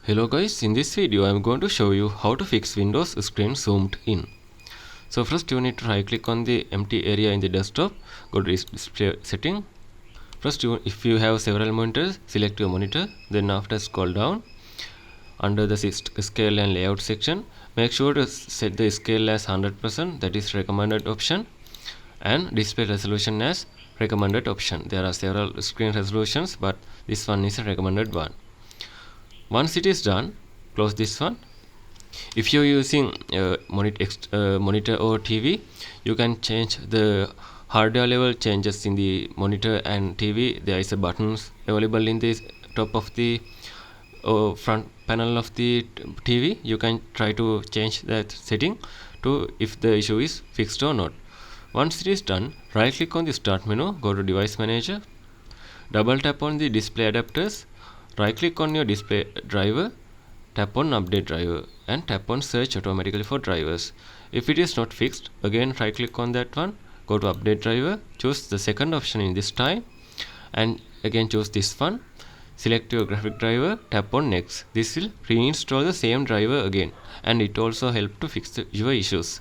Hello guys, in this video I am going to show you how to fix Windows screen zoomed in. So first you need to right click on the empty area in the desktop, go to display setting. First if you have several monitors, select your monitor, then after scroll down under the scale and layout section, make sure to set the scale as 100%, that is recommended option, and display resolution as recommended option. There are several screen resolutions but this one is a recommended one. Once it is done, close this one. If you're using monitor or TV, you can change the hardware level changes in the monitor and TV. There is a buttons available in the top of the front panel of the TV. You can try to change that setting to if the issue is fixed or not. Once it is done, right click on the start menu, go to device manager, double tap on the display adapters, right click on your display driver, tap on update driver and tap on search automatically for drivers. If it is not fixed, again right click on that one, go to update driver, choose the second option in this time and again choose this one, select your graphic driver, tap on next. This will reinstall the same driver again and it also help to fix your issues.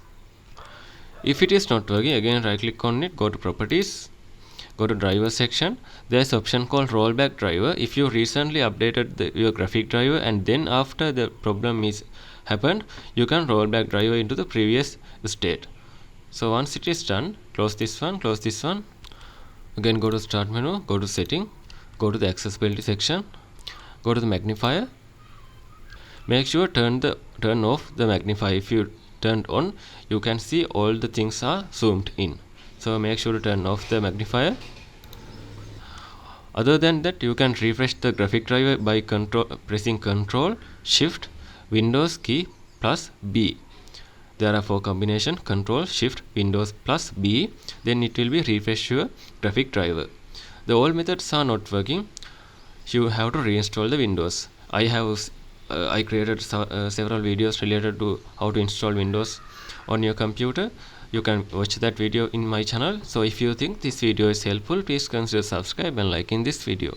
If it is not working, again right click on it, go to properties, go to driver section. There's option called rollback driver. If you recently updated your graphic driver and then after the problem is happened, you can roll back driver into the previous state. So once it is done, close this one, again go to start menu, go to setting, go to the accessibility section, go to the magnifier. Make sure turn off the magnifier. If you turned on, you can see all the things are zoomed in. So make sure to turn off the magnifier. Other than that, you can refresh the graphic driver by pressing Ctrl Shift Windows key plus B. There are 4 combination: Ctrl Shift Windows plus B. Then it will be refresh your graphic driver. The all methods are not working. You have to reinstall the Windows. I created several videos related to how to install Windows on your computer. You can watch that video in my channel. So if you think this video is helpful, please consider subscribe and liking this video.